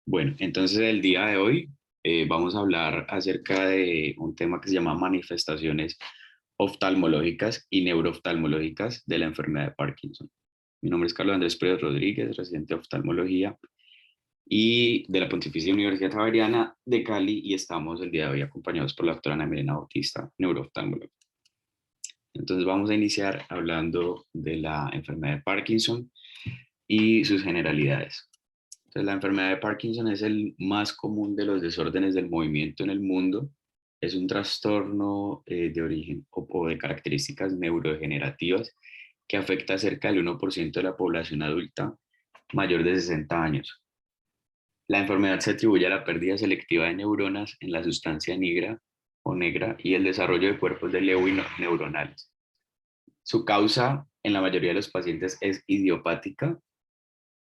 Bueno, entonces el día de hoy vamos a hablar acerca de un tema que se llama manifestaciones oftalmológicas y neurooftalmológicas de la enfermedad de Parkinson. Mi nombre es Carlos Andrés Pérez Rodríguez, residente de oftalmología y de la Pontificia Universidad Javeriana de Cali, y estamos el día de hoy acompañados por la doctora Ana Milena Bautista, neurooftalmóloga. Entonces vamos a iniciar hablando de la enfermedad de Parkinson y sus generalidades. Entonces, la enfermedad de Parkinson es el más común de los desórdenes del movimiento en el mundo. Es un trastorno de origen o de características neurodegenerativas que afecta a cerca del 1% de la población adulta mayor de 60 años. La enfermedad se atribuye a la pérdida selectiva de neuronas en la sustancia negra o negra y el desarrollo de cuerpos de Lewy neuronales. Su causa en la mayoría de los pacientes es idiopática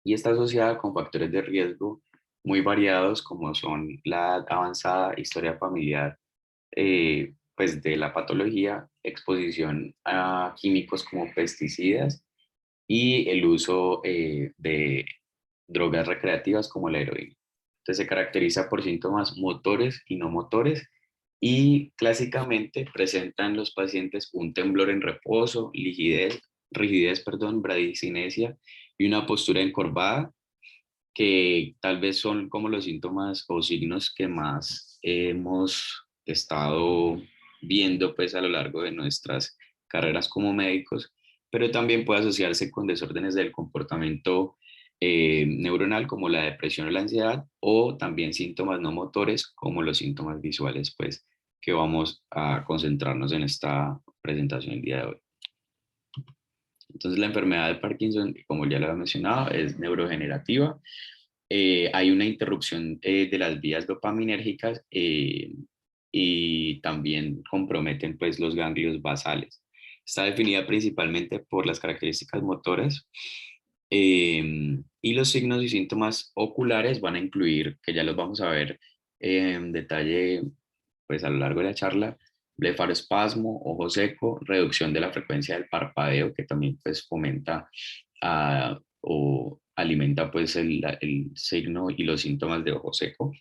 y está asociada con factores de riesgo muy variados como son la edad avanzada, historia familiar, pues de la patología, exposición a químicos como pesticidas y el uso de drogas recreativas como la heroína. Entonces se caracteriza por síntomas motores y no motores y clásicamente presentan los pacientes un temblor en reposo, rigidez, perdón, bradicinesia y una postura encorvada, que tal vez son como los síntomas o signos que más hemos estado viendo pues a lo largo de nuestras carreras como médicos, pero también puede asociarse con desórdenes del comportamiento neuronal como la depresión o la ansiedad, o también síntomas no motores como los síntomas visuales, pues que vamos a concentrarnos en esta presentación el día de hoy. Entonces, la enfermedad de Parkinson, como ya lo había mencionado, es neurodegenerativa. Hay una interrupción de las vías dopaminérgicas y también comprometen pues, los ganglios basales. Está definida principalmente por las características motoras, y los signos y síntomas oculares van a incluir, que ya los vamos a ver en detalle pues, a lo largo de la charla: blefaroespasmo, ojo seco, reducción de la frecuencia del parpadeo, que también pues fomenta o alimenta pues el signo y los síntomas de ojo seco;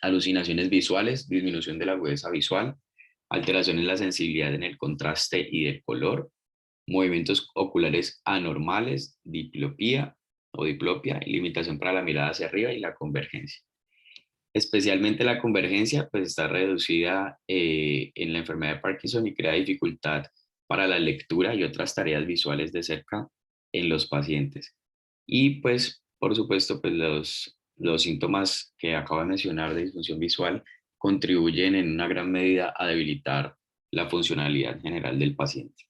alucinaciones visuales, disminución de la agudeza visual, alteración en la sensibilidad en el contraste y del color, movimientos oculares anormales, diplopía o diplopia, y limitación para la mirada hacia arriba y la convergencia. Especialmente la convergencia pues está reducida en la enfermedad de Parkinson y crea dificultad para la lectura y otras tareas visuales de cerca en los pacientes. Y pues, por supuesto, pues los síntomas que acabo de mencionar de disfunción visual contribuyen en una gran medida a debilitar la funcionalidad general del paciente.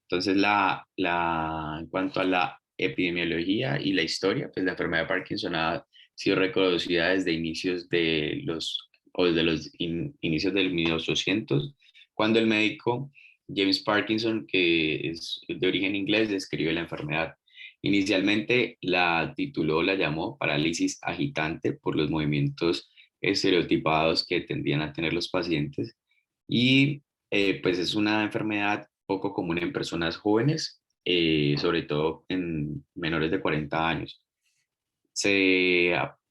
Entonces, en cuanto a la epidemiología y la historia, pues la enfermedad de Parkinson ha sido reconocida desde inicios de desde los inicios del 1800, cuando el médico James Parkinson, que es de origen inglés, describe la enfermedad. Inicialmente la llamó parálisis agitante por los movimientos estereotipados que tendían a tener los pacientes, y pues es una enfermedad poco común en personas jóvenes, sobre todo en menores de 40 años.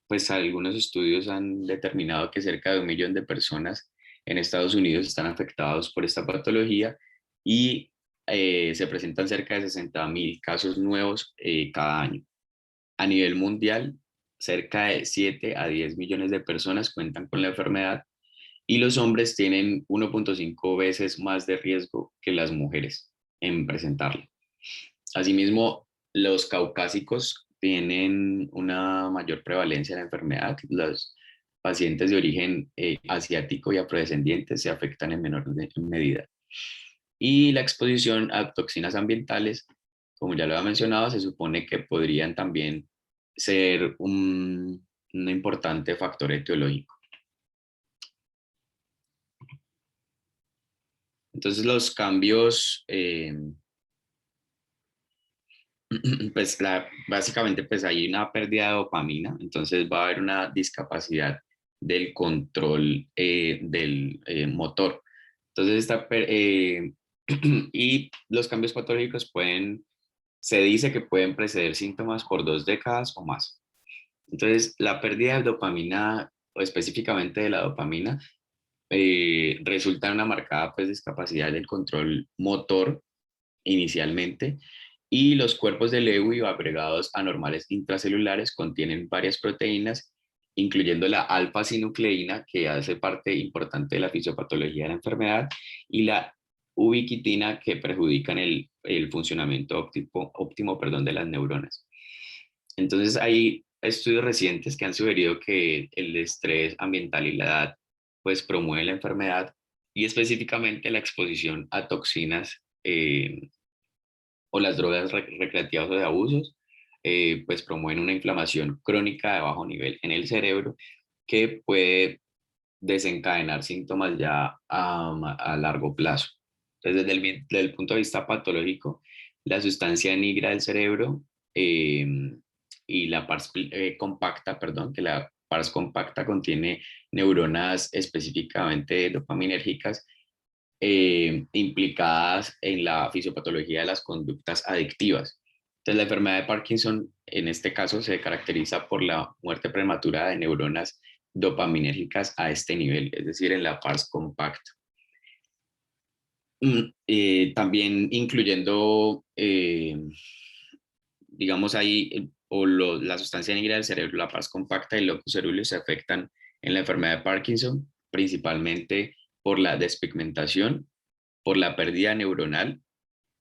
Pues algunos estudios han determinado que cerca de 1 millón de personas en Estados Unidos están afectados por esta patología, y se presentan cerca de 60.000 casos nuevos cada año. A nivel mundial, cerca de 7 a 10 millones de personas cuentan con la enfermedad, y los hombres tienen 1.5 veces más de riesgo que las mujeres en presentarla. Asimismo, los caucásicos tienen una mayor prevalencia de la enfermedad. Los pacientes de origen asiático y afrodescendientes se afectan en menor medida. Y la exposición a toxinas ambientales, como ya lo había mencionado, se supone que podrían también ser un importante factor etiológico. Entonces los cambios, pues básicamente pues hay una pérdida de dopamina, entonces va a haber una discapacidad del control del motor. Entonces y los cambios patológicos pueden Se dice que pueden preceder síntomas por 2 décadas o más. Entonces, la pérdida de dopamina, o específicamente de la dopamina, resulta en una marcada pues, discapacidad del control motor inicialmente, y los cuerpos de Lewy o agregados anormales intracelulares contienen varias proteínas, incluyendo la alfa-sinucleína, que hace parte importante de la fisiopatología de la enfermedad, y la ubiquitina, que perjudican el funcionamiento óptimo, perdón, de las neuronas. Entonces, hay estudios recientes que han sugerido que el estrés ambiental y la edad pues promueven la enfermedad, y específicamente la exposición a toxinas o las drogas recreativas o de abusos, pues promueven una inflamación crónica de bajo nivel en el cerebro que puede desencadenar síntomas ya a largo plazo. Entonces, desde el punto de vista patológico, la sustancia negra del cerebro eh, y la pars compacta, perdón, que la pars compacta contiene neuronas específicamente dopaminérgicas implicadas en la fisiopatología de las conductas adictivas. Entonces, la enfermedad de Parkinson, en este caso, se caracteriza por la muerte prematura de neuronas dopaminérgicas a este nivel, es decir, en la pars compacta. También incluyendo, digamos ahí, la sustancia negra del cerebro, la pars compacta y el locus coeruleus se afectan en la enfermedad de Parkinson, principalmente por la despigmentación, por la pérdida neuronal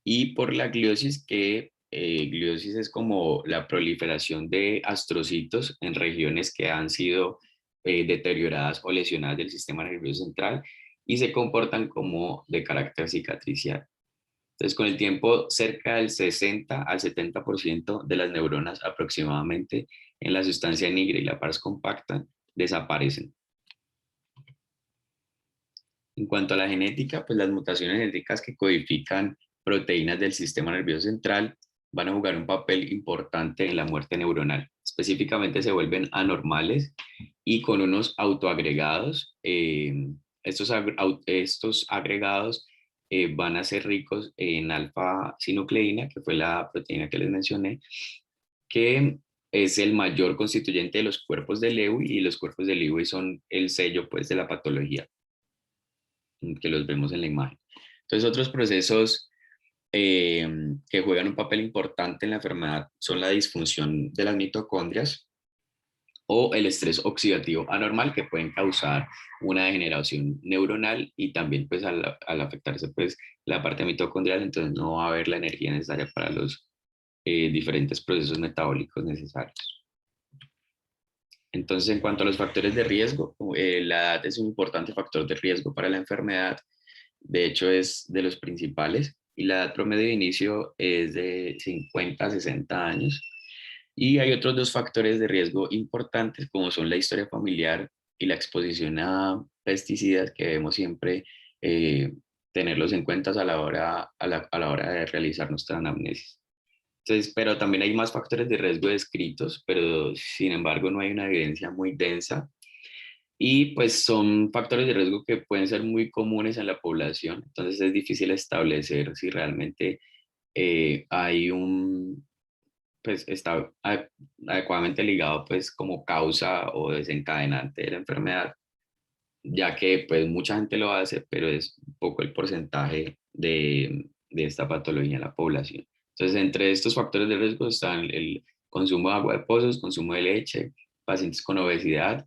y por la gliosis, que gliosis es como la proliferación de astrocitos en regiones que han sido deterioradas o lesionadas del sistema nervioso central y se comportan como de carácter cicatricial. Entonces, con el tiempo, cerca del 60 al 70% de las neuronas aproximadamente en la sustancia negra y la pars compacta desaparecen. En cuanto a la genética, pues las mutaciones genéticas que codifican proteínas del sistema nervioso central van a jugar un papel importante en la muerte neuronal. Específicamente se vuelven anormales y con unos autoagregados. Estos agregados van a ser ricos en alfa-sinucleína, que fue la proteína que les mencioné, que es el mayor constituyente de los cuerpos de Lewy, y los cuerpos de Lewy son el sello pues, de la patología, que los vemos en la imagen. Entonces, otros procesos eh, que juegan un papel importante en la enfermedad son la disfunción de las mitocondrias o el estrés oxidativo anormal, que pueden causar una degeneración neuronal, y también pues al afectarse pues la parte mitocondrial, entonces no va a haber la energía necesaria para los diferentes procesos metabólicos necesarios. Entonces, en cuanto a los factores de riesgo, la edad es un importante factor de riesgo para la enfermedad. De hecho, es de los principales, y la edad promedio de inicio es de 50 a 60 años. Y hay otros 2 factores de riesgo importantes, como son la historia familiar y la exposición a pesticidas, que debemos siempre eh, tenerlos en cuenta a la hora de realizar nuestra anamnesis. Entonces, pero también hay más factores de riesgo descritos, pero sin embargo no hay una evidencia muy densa, y pues son factores de riesgo que pueden ser muy comunes en la población. Entonces es difícil establecer si realmente hay pues está adecuadamente ligado pues como causa o desencadenante de la enfermedad, ya que pues mucha gente lo hace, pero es poco el porcentaje de esta patología en la población. Entonces, entre estos factores de riesgo están el consumo de agua de pozos, consumo de leche, pacientes con obesidad,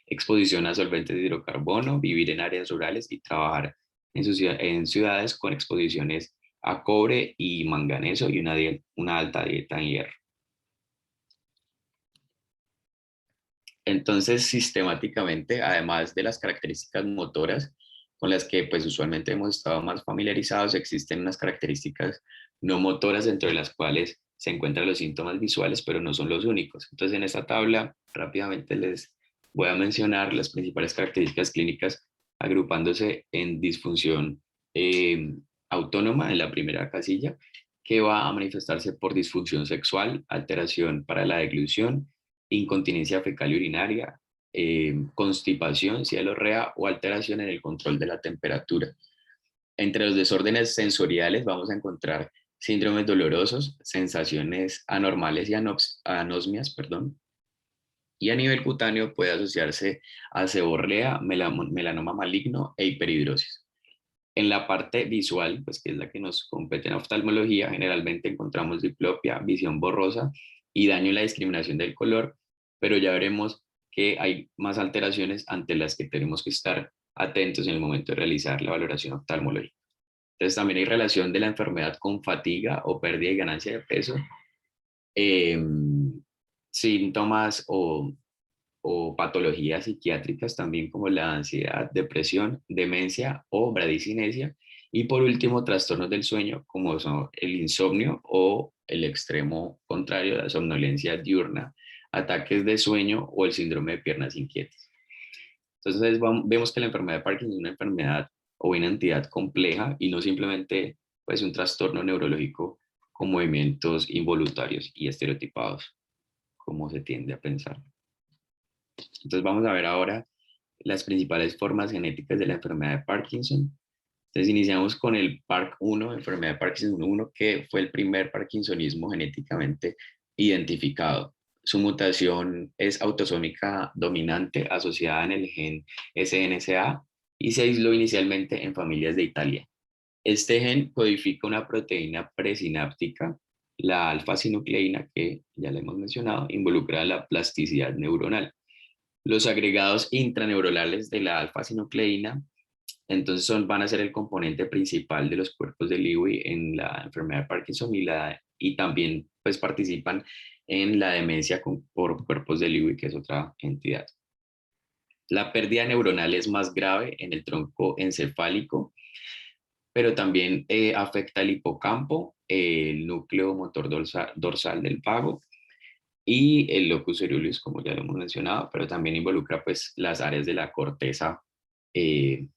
exposición a solventes de hidrocarbono, vivir en áreas rurales y trabajar en ciudades con exposiciones a cobre y manganeso y una alta dieta en hierro. Entonces, sistemáticamente, además de las características motoras con las que pues usualmente hemos estado más familiarizados, existen unas características no motoras, dentro de las cuales se encuentran los síntomas visuales, pero no son los únicos. Entonces, en esta tabla rápidamente les voy a mencionar las principales características clínicas, agrupándose en disfunción autónoma en la primera casilla, que va a manifestarse por disfunción sexual, alteración para la deglución, incontinencia fecal y urinaria, constipación, cialorrea o alteración en el control de la temperatura. Entre los desórdenes sensoriales vamos a encontrar síndromes dolorosos, sensaciones anormales y anosmias, perdón. Y a nivel cutáneo puede asociarse a seborrea, melanoma maligno e hiperhidrosis. En la parte visual, pues que es la que nos compete en oftalmología, generalmente encontramos diplopia, visión borrosa y daño en la discriminación del color, pero ya veremos que hay más alteraciones ante las que tenemos que estar atentos en el momento de realizar la valoración oftalmológica. Entonces también hay relación de la enfermedad con fatiga o pérdida y ganancia de peso, eh, síntomas o patologías psiquiátricas también como la ansiedad, depresión, demencia o bradicinesia. Y por último, trastornos del sueño como son el insomnio o el extremo contrario, la somnolencia diurna, ataques de sueño o el síndrome de piernas inquietas. Entonces vemos que la enfermedad de Parkinson es una enfermedad o una entidad compleja y no simplemente pues, un trastorno neurológico con movimientos involuntarios y estereotipados, como se tiende a pensar. Entonces vamos a ver ahora las principales formas genéticas de la enfermedad de Parkinson. Entonces iniciamos con el PARC1, enfermedad de Parkinson 1, que fue el primer parkinsonismo genéticamente identificado. Su mutación es autosómica dominante asociada en el gen SNCA y se aisló inicialmente en familias de Italia. Este gen codifica una proteína presináptica, la alfa-sinucleína, que ya le hemos mencionado, involucra la plasticidad neuronal. Los agregados intraneuronales de la alfa-sinucleína entonces van a ser el componente principal de los cuerpos de Lewy en la enfermedad de Parkinson y también pues participan en la demencia por cuerpos de Lewy, que es otra entidad. La pérdida neuronal es más grave en el tronco encefálico, pero también afecta el hipocampo, el núcleo motor dorsal del vago y el locus ceruleus, como ya lo hemos mencionado, pero también involucra pues las áreas de la corteza eh,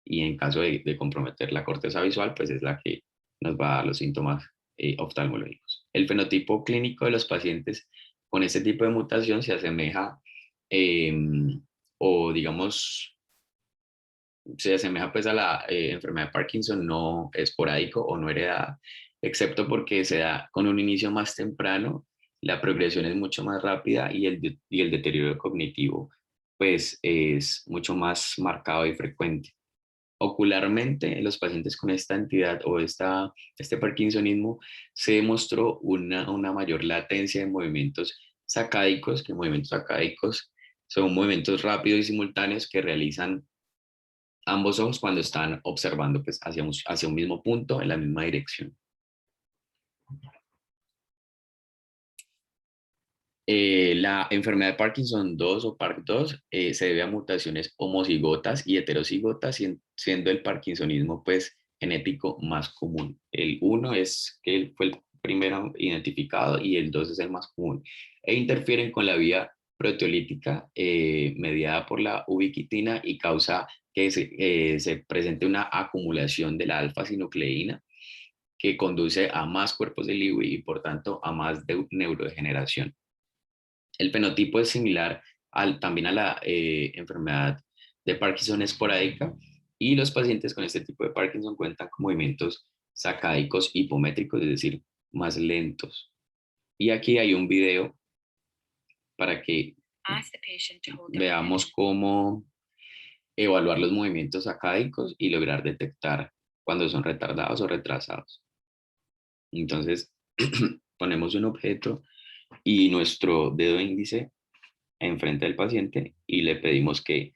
y en caso de comprometer la corteza visual, pues es la que nos va a dar los síntomas oftalmológicos. El fenotipo clínico de los pacientes con este tipo de mutación se asemeja eh, o digamos se asemeja pues a la enfermedad de Parkinson no esporádico o no heredada, excepto porque se da con un inicio más temprano, la progresión es mucho más rápida y el deterioro cognitivo pues es mucho más marcado y frecuente. Ocularmente, en los pacientes con esta entidad o este parkinsonismo se demostró una mayor latencia de movimientos sacádicos, que movimientos sacádicos son movimientos rápidos y simultáneos que realizan ambos ojos cuando están observando pues, hacia un mismo punto en la misma dirección. La enfermedad de Parkinson 2 o PARC2 se debe a mutaciones homocigotas y heterocigotas, siendo el parkinsonismo pues, genético más común. El 1 es que fue el primero identificado y el 2 es el más común. E interfieren con la vía proteolítica mediada por la ubiquitina y causa que se presente una acumulación de la alfa-sinucleína que conduce a más cuerpos de Lewy y por tanto a más neurodegeneración. El fenotipo es similar también a la enfermedad de Parkinson esporádica y los pacientes con este tipo de Parkinson cuentan con movimientos sacádicos hipométricos, es decir, más lentos. Y aquí hay un video para que veamos cómo evaluar los movimientos sacádicos y lograr detectar cuando son retardados o retrasados. Entonces, ponemos un objeto y nuestro dedo índice enfrente del paciente y le pedimos que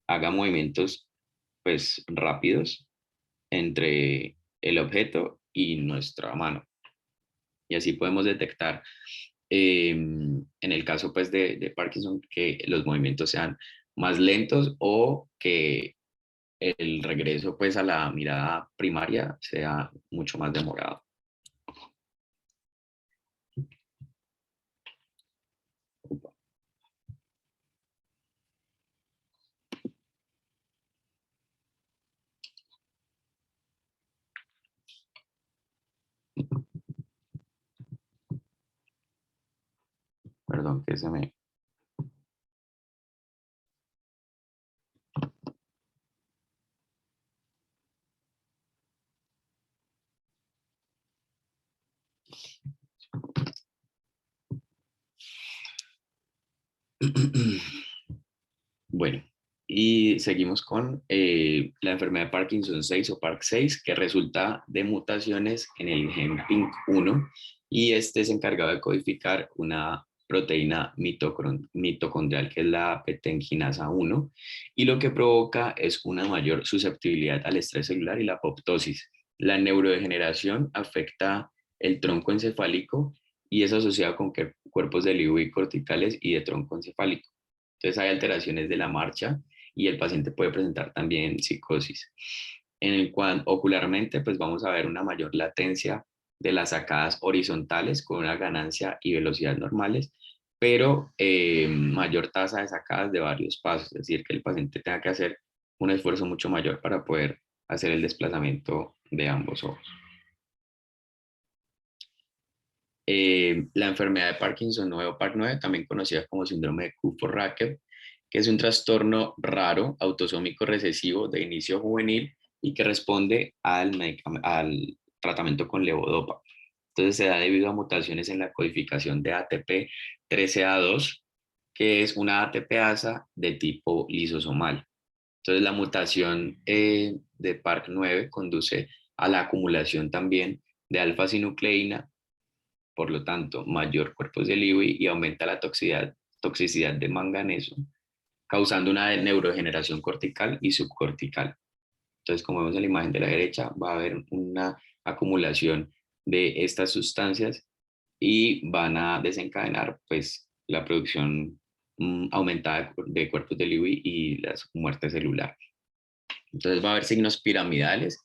haga movimientos pues rápidos entre el objeto y nuestra mano. Y así podemos detectar en el caso pues de Parkinson que los movimientos sean más lentos o que el regreso pues a la mirada primaria sea mucho más demorado. Perdón que se me... Bueno, y seguimos con la enfermedad de Parkinson 6 o PARC6, que resulta de mutaciones en el gen PINK1 y este es encargado de codificar una proteína mitocondrial que es la petenginasa 1 y lo que provoca es una mayor susceptibilidad al estrés celular y la apoptosis. La neurodegeneración afecta el tronco encefálico y es asociado con cuerpos de Lewy corticales y de tronco encefálico. Entonces hay alteraciones de la marcha y el paciente puede presentar también psicosis. En el cual ocularmente pues vamos a ver una mayor latencia de las sacadas horizontales con una ganancia y velocidad normales, pero mayor tasa de sacadas de varios pasos, es decir, que el paciente tenga que hacer un esfuerzo mucho mayor para poder hacer el desplazamiento de ambos ojos. La enfermedad de Parkinson 9 o PARC9, también conocida como síndrome de Kupffer-Racker, que es un trastorno raro, autosómico recesivo de inicio juvenil y que responde al tratamiento con levodopa. Entonces se da debido a mutaciones en la codificación de ATP13A2, que es una ATPasa de tipo lisosomal. Entonces la mutación de PARC9 conduce a la acumulación también de alfa-sinucleína, por lo tanto, mayor cuerpos de Lewy y aumenta la toxicidad de manganeso, causando una neurodegeneración cortical y subcortical. Entonces, como vemos en la imagen de la derecha, va a haber una acumulación de estas sustancias y van a desencadenar pues, la producción aumentada de cuerpos de Lewy y la muerte celular. Entonces va a haber signos piramidales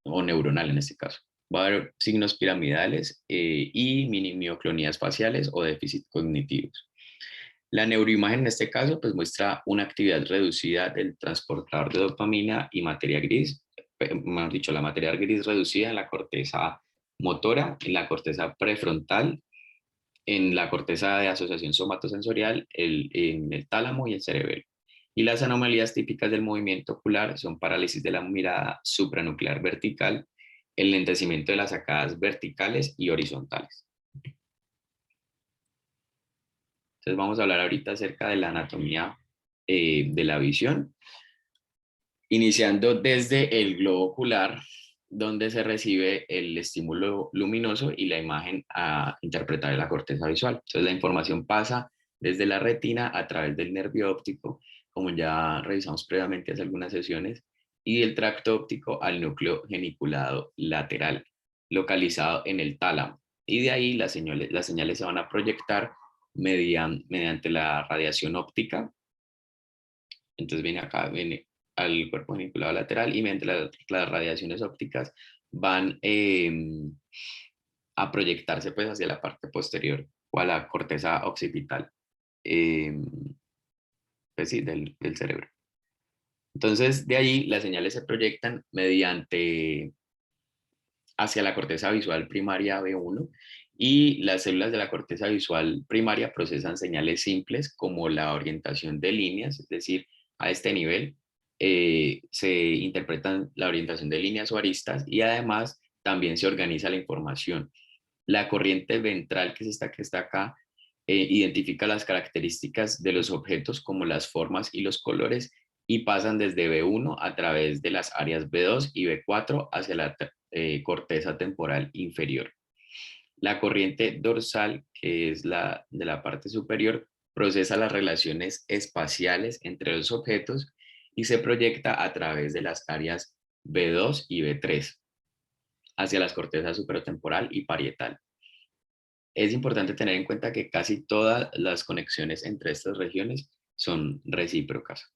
o neuronales en este caso. Va a haber signos piramidales y minimioclonías faciales o déficit cognitivos. La neuroimagen en este caso pues muestra una actividad reducida del transportador de dopamina y materia gris, mejor dicho, la materia gris reducida en la corteza motora, en la corteza prefrontal, en la corteza de asociación somatosensorial, en el tálamo y el cerebelo. Y las anomalías típicas del movimiento ocular son parálisis de la mirada supranuclear vertical, el lentecimiento de las sacadas verticales y horizontales. Entonces vamos a hablar ahorita acerca de la anatomía de la visión, iniciando desde el globo ocular, donde se recibe el estímulo luminoso y la imagen a interpretar en la corteza visual. Entonces la información pasa desde la retina a través del nervio óptico, como ya revisamos previamente hace algunas sesiones, y del tracto óptico al núcleo geniculado lateral, localizado en el tálamo. Y de ahí las señales se van a proyectar mediante la radiación óptica. Entonces viene acá, viene al cuerpo geniculado lateral y mientras las radiaciones ópticas van a proyectarse pues hacia la parte posterior o a la corteza occipital eh, pues sí, del cerebro. Entonces de ahí las señales se proyectan mediante hacia la corteza visual primaria B1 y las células de la corteza visual primaria procesan señales simples como la orientación de líneas, es decir, a este nivel se interpretan la orientación de líneas o aristas y además también se organiza la información. La corriente ventral que está acá identifica las características de los objetos como las formas y los colores y pasan desde B1 a través de las áreas B2 y B4 hacia la corteza temporal inferior. La corriente dorsal, que es la de la parte superior, procesa las relaciones espaciales entre los objetos y se proyecta a través de las áreas B2 y B3 hacia las cortezas supratemporal y parietal. Es importante tener en cuenta que casi todas las conexiones entre estas regiones son recíprocas.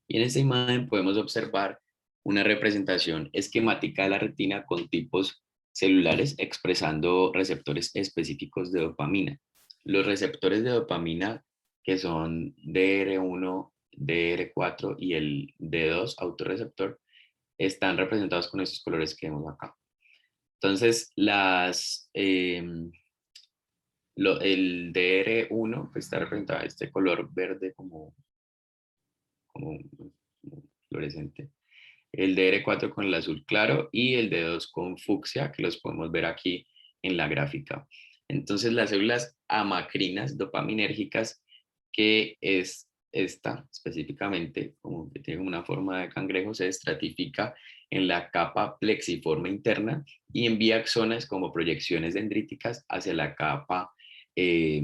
Y en esta imagen podemos observar una representación esquemática de la retina con tipos celulares expresando receptores específicos de dopamina. Los receptores de dopamina, que son DR1, DR4 y el D2 autorreceptor, están representados con estos colores que vemos acá. Entonces, el DR1 pues, está representado en este color verde como fluorescente, el DR4 con el azul claro y el D2 con fucsia, que los podemos ver aquí en la gráfica. Entonces las células amacrinas dopaminérgicas, que es esta específicamente, como que tiene como una forma de cangrejo, se estratifica en la capa plexiforme interna y envía axones como proyecciones dendríticas hacia la capa eh,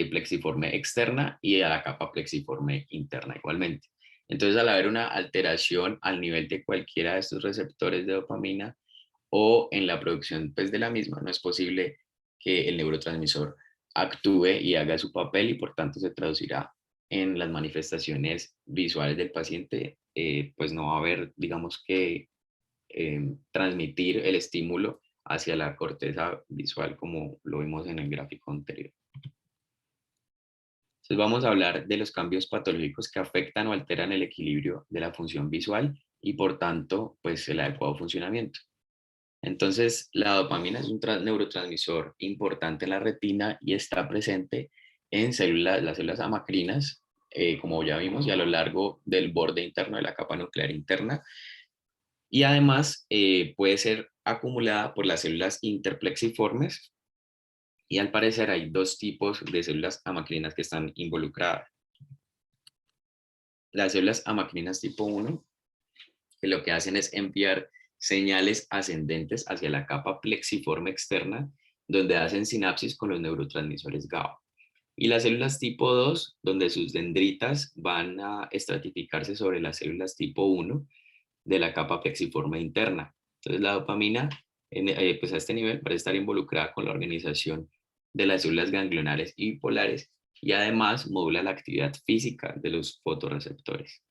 plexiforme externa y a la capa plexiforme interna igualmente. Entonces, al haber una alteración al nivel de cualquiera de estos receptores de dopamina o en la producción pues, de la misma, no es posible que el neurotransmisor actúe y haga su papel y por tanto se traducirá en las manifestaciones visuales del paciente, pues no va a haber, digamos que, transmitir el estímulo hacia la corteza visual como lo vimos en el gráfico anterior. Entonces vamos a hablar de los cambios patológicos que afectan o alteran el equilibrio de la función visual y por tanto, pues el adecuado funcionamiento. Entonces, la dopamina es un neurotransmisor importante en la retina y está presente en células, las células amacrinas, como ya vimos, y a lo largo del borde interno de la capa nuclear interna. Y además puede ser acumulada por las células interplexiformes, y al parecer hay dos tipos de células amacrinas que están involucradas. Las células amacrinas tipo 1, que lo que hacen es enviar señales ascendentes hacia la capa plexiforme externa, donde hacen sinapsis con los neurotransmisores GABA. Y las células tipo 2, donde sus dendritas van a estratificarse sobre las células tipo 1 de la capa plexiforme interna. Entonces la dopamina, pues a este nivel, parece estar involucrada con la organización de las células ganglionares y bipolares y además modula la actividad física de los fotorreceptores.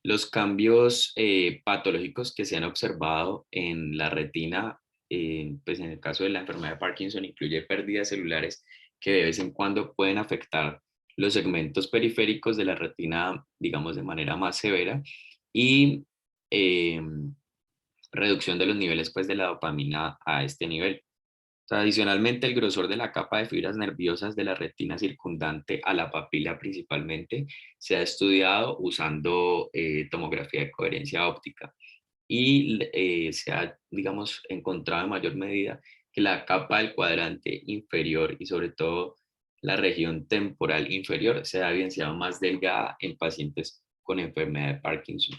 Los cambios patológicos que se han observado en la retina, pues en el caso de la enfermedad de Parkinson, incluye pérdidas celulares que de vez en cuando pueden afectar los segmentos periféricos de la retina, digamos, de manera más severa, y eh, reducción de los niveles pues, de la dopamina a este nivel. Tradicionalmente, el grosor de la capa de fibras nerviosas de la retina circundante a la papila principalmente se ha estudiado usando tomografía de coherencia óptica y se ha, digamos, encontrado en mayor medida que la capa del cuadrante inferior y sobre todo la región temporal inferior se ha evidenciado más delgada en pacientes con enfermedad de Parkinson.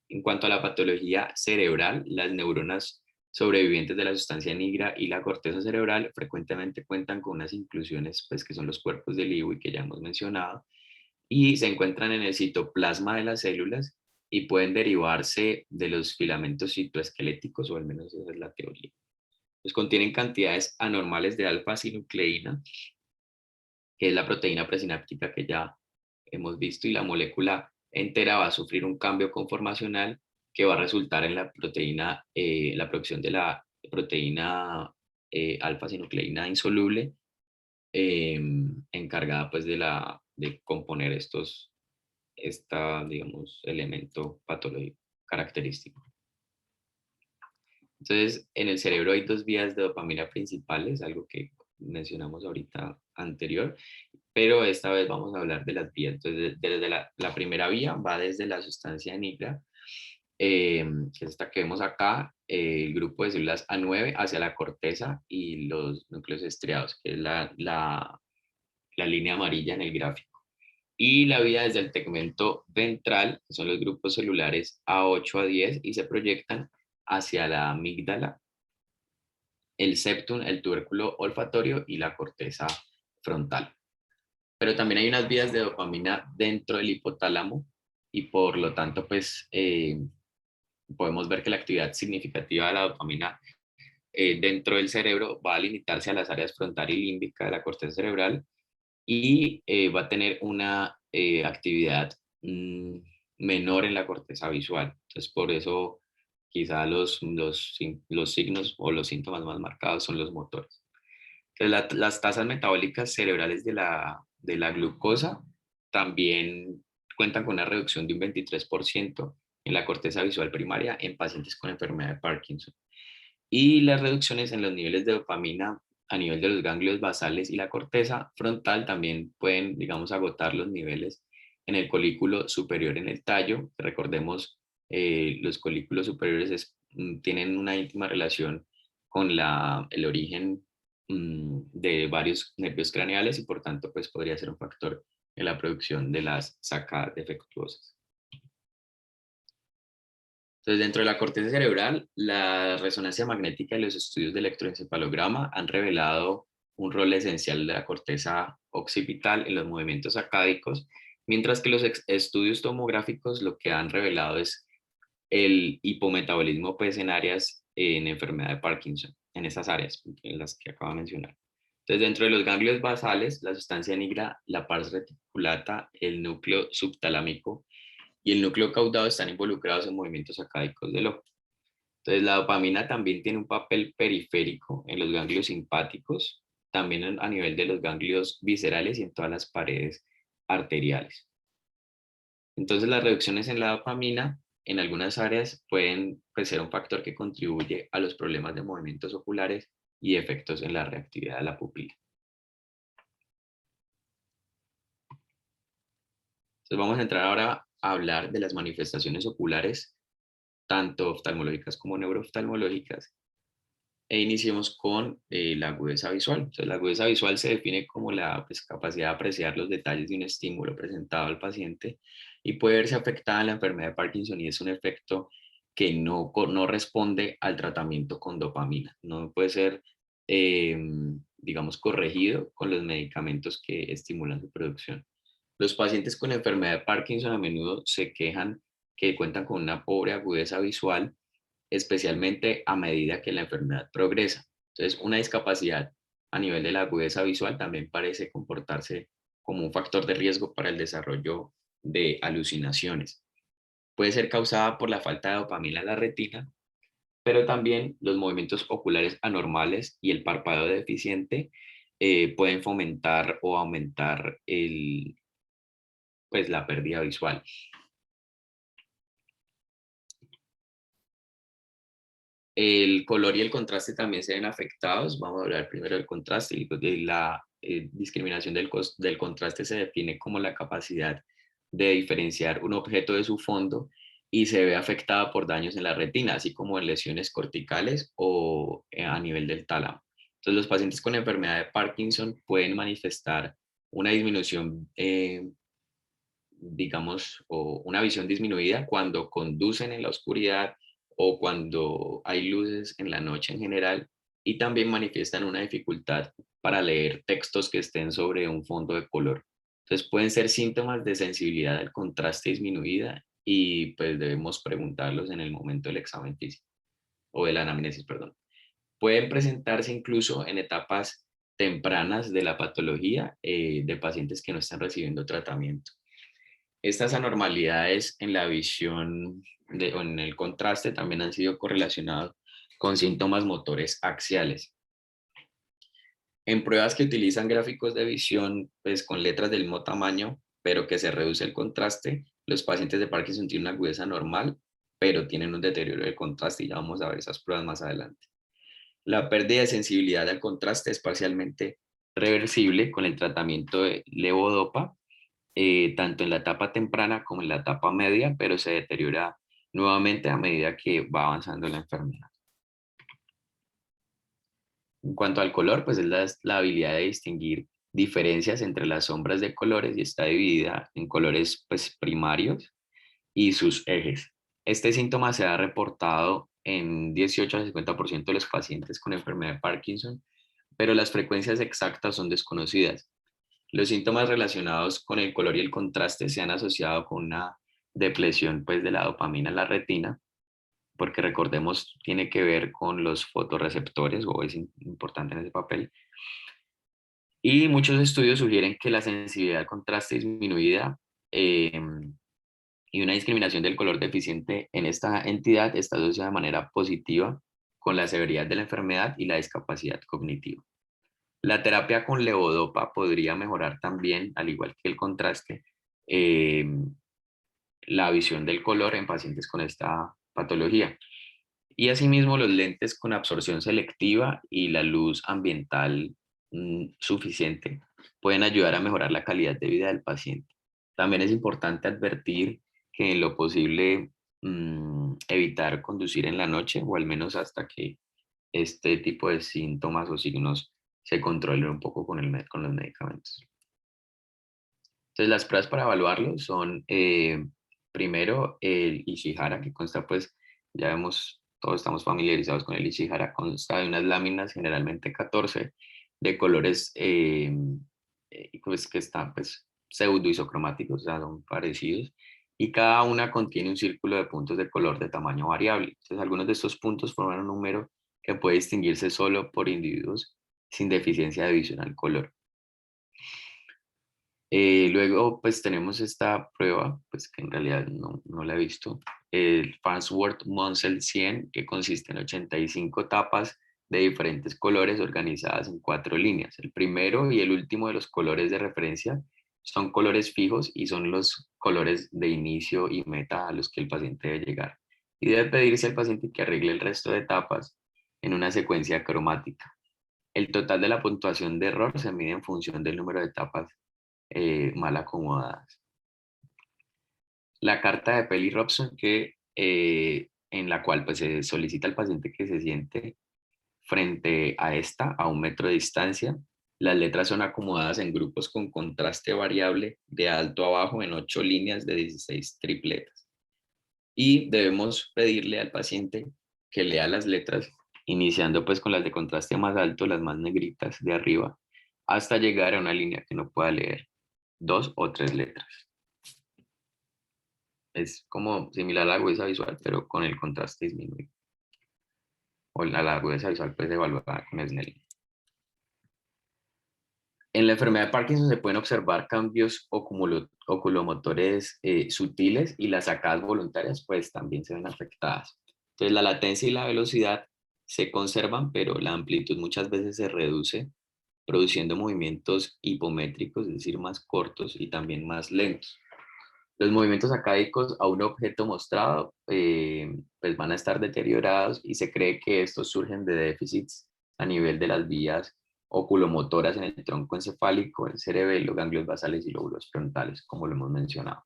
En cuanto a la patología cerebral, las neuronas sobrevivientes de la sustancia negra y la corteza cerebral frecuentemente cuentan con unas inclusiones, pues, que son los cuerpos de Lewy que ya hemos mencionado, y se encuentran en el citoplasma de las células y pueden derivarse de los filamentos citoesqueléticos, o al menos esa es la teoría. Pues contienen cantidades anormales de alfa-sinucleína, que es la proteína presináptica que ya hemos visto, y la molécula entera va a sufrir un cambio conformacional que va a resultar en la proteína, la producción de la proteína alfa-sinucleína insoluble, encargada pues de componer digamos, elemento patológico característico. Entonces, en el cerebro hay dos vías de dopamina principales, algo que mencionamos ahorita anterior, pero esta vez vamos a hablar de las vías. Entonces, desde la primera vía va desde la sustancia negra, que es esta que vemos acá, el grupo de células A9 hacia la corteza y los núcleos estriados, que es la línea amarilla en el gráfico. Y la vía desde el tegmento ventral, que son los grupos celulares A8 a 10, y se proyectan hacia la amígdala, el septum, el tubérculo olfatorio y la corteza frontal. Pero también hay unas vías de dopamina dentro del hipotálamo y por lo tanto, pues podemos ver que la actividad significativa de la dopamina dentro del cerebro va a limitarse a las áreas frontal y límbica de la corteza cerebral y va a tener una actividad menor en la corteza visual. Entonces, por eso quizá los signos o los síntomas más marcados son los motores. Entonces, las tasas metabólicas cerebrales de la glucosa también cuentan con una reducción de un 23% en la corteza visual primaria en pacientes con enfermedad de Parkinson. Y las reducciones en los niveles de dopamina a nivel de los ganglios basales y la corteza frontal también pueden, digamos, agotar los niveles en el colículo superior en el tallo. Recordemos los colículos superiores tienen una íntima relación con el origen de varios nervios craneales y por tanto pues podría ser un factor en la producción de las sacadas defectuosas. Entonces, dentro de la corteza cerebral, la resonancia magnética y los estudios de electroencefalograma han revelado un rol esencial de la corteza occipital en los movimientos sacádicos, mientras que los estudios tomográficos lo que han revelado es el hipometabolismo pues, en áreas en enfermedad de Parkinson, en esas áreas en las que acabo de mencionar. Entonces, dentro de los ganglios basales, la sustancia negra, la pars reticulata, el núcleo subtalámico y el núcleo caudado están involucrados en movimientos sacádicos del ojo. Entonces, la dopamina también tiene un papel periférico en los ganglios simpáticos, también a nivel de los ganglios viscerales y en todas las paredes arteriales. Entonces, las reducciones en la dopamina en algunas áreas pueden pues, ser un factor que contribuye a los problemas de movimientos oculares y efectos en la reactividad de la pupila. Entonces, vamos a entrar ahora a hablar de las manifestaciones oculares tanto oftalmológicas como neurooftalmológicas, e iniciemos con la agudeza visual. Entonces, la agudeza visual se define como la pues, capacidad de apreciar los detalles de un estímulo presentado al paciente y puede verse afectada en la enfermedad de Parkinson y es un efecto que no responde al tratamiento con dopamina. No puede ser, digamos, corregido con los medicamentos que estimulan su producción. Los pacientes con enfermedad de Parkinson a menudo se quejan que cuentan con una pobre agudeza visual, especialmente a medida que la enfermedad progresa. Entonces, una discapacidad a nivel de la agudeza visual también parece comportarse como un factor de riesgo para el desarrollo de alucinaciones. Puede ser causada por la falta de dopamina en la retina, pero también los movimientos oculares anormales y el parpadeo deficiente pueden fomentar o aumentar pues, la pérdida visual. El color y el contraste también se ven afectados. Vamos a hablar primero del contraste. Y de la discriminación del contraste se define como la capacidad de diferenciar un objeto de su fondo y se ve afectada por daños en la retina, así como en lesiones corticales o a nivel del tálamo. Entonces, los pacientes con enfermedad de Parkinson pueden manifestar una disminución, digamos, o una visión disminuida cuando conducen en la oscuridad o cuando hay luces en la noche en general, y también manifiestan una dificultad para leer textos que estén sobre un fondo de color. Entonces pueden ser síntomas de sensibilidad al contraste disminuida y pues debemos preguntarlos en el momento del examen físico o de la anamnesis, perdón. Pueden presentarse incluso en etapas tempranas de la patología de pacientes que no están recibiendo tratamiento. Estas anormalidades en la visión o en el contraste también han sido correlacionados con síntomas motores axiales. En pruebas que utilizan gráficos de visión pues, con letras del mismo tamaño, pero que se reduce el contraste, los pacientes de Parkinson tienen una agudeza normal, pero tienen un deterioro del contraste y ya vamos a ver esas pruebas más adelante. La pérdida de sensibilidad al contraste es parcialmente reversible con el tratamiento de levodopa, tanto en la etapa temprana como en la etapa media, pero se deteriora nuevamente a medida que va avanzando la enfermedad. En cuanto al color, pues es la habilidad de distinguir diferencias entre las sombras de colores y está dividida en colores pues, primarios y sus ejes. Este síntoma se ha reportado en 18 al 50% de los pacientes con enfermedad de Parkinson, pero las frecuencias exactas son desconocidas. Los síntomas relacionados con el color y el contraste se han asociado con una depresión pues, de la dopamina en la retina, porque recordemos, tiene que ver con los fotorreceptores, o es importante en ese papel. Y muchos estudios sugieren que la sensibilidad al contraste disminuida y una discriminación del color deficiente en esta entidad está asociada de manera positiva con la severidad de la enfermedad y la discapacidad cognitiva. La terapia con levodopa podría mejorar también, al igual que el contraste, eh, la visión del color en pacientes con esta patología. Y asimismo, los lentes con absorción selectiva y la luz ambiental suficiente pueden ayudar a mejorar la calidad de vida del paciente. También es importante advertir que en lo posible evitar conducir en la noche o al menos hasta que este tipo de síntomas o signos se controlen un poco con los medicamentos. Entonces, las pruebas para evaluarlo son, primero, el Ishihara, que consta, pues, ya vemos, todos estamos familiarizados con el Ishihara, consta de unas láminas, generalmente 14, de colores, pues, que están, pues, pseudo isocromáticos, o sea, son parecidos, y cada una contiene un círculo de puntos de color de tamaño variable. Entonces, algunos de estos puntos forman un número que puede distinguirse solo por individuos sin deficiencia de visión al color. Luego, pues tenemos esta prueba, pues que en realidad no la he visto, el Farnsworth Munsell 100, que consiste en 85 tapas de diferentes colores organizadas en 4 líneas. El primero y el último de los colores de referencia son colores fijos y son los colores de inicio y meta a los que el paciente debe llegar. Y debe pedirse al paciente que arregle el resto de tapas en una secuencia cromática. El total de la puntuación de error se mide en función del número de tapas mal acomodadas. La carta de Peli Robson, en la cual pues, se solicita al paciente que se siente frente a esta, a 1 metro de distancia. Las letras son acomodadas en grupos con contraste variable de alto a bajo en 8 líneas de 16 tripletas. Y debemos pedirle al paciente que lea las letras, iniciando pues con las de contraste más alto, las más negritas de arriba, hasta llegar a una línea que no pueda leer 2 o 3 letras. Es como similar a la agudeza visual, pero con el contraste disminuido. O la agudeza visual pues evaluada con Snellen. En la enfermedad de Parkinson se pueden observar cambios oculomotores sutiles y las sacadas voluntarias pues también se ven afectadas. Entonces la latencia y la velocidad se conservan, pero la amplitud muchas veces se reduce, produciendo movimientos hipométricos, es decir, más cortos y también más lentos. Los movimientos acádicos a un objeto mostrado pues van a estar deteriorados y se cree que estos surgen de déficits a nivel de las vías oculomotoras en el tronco encefálico, el cerebelo, ganglios basales y lóbulos frontales, como lo hemos mencionado.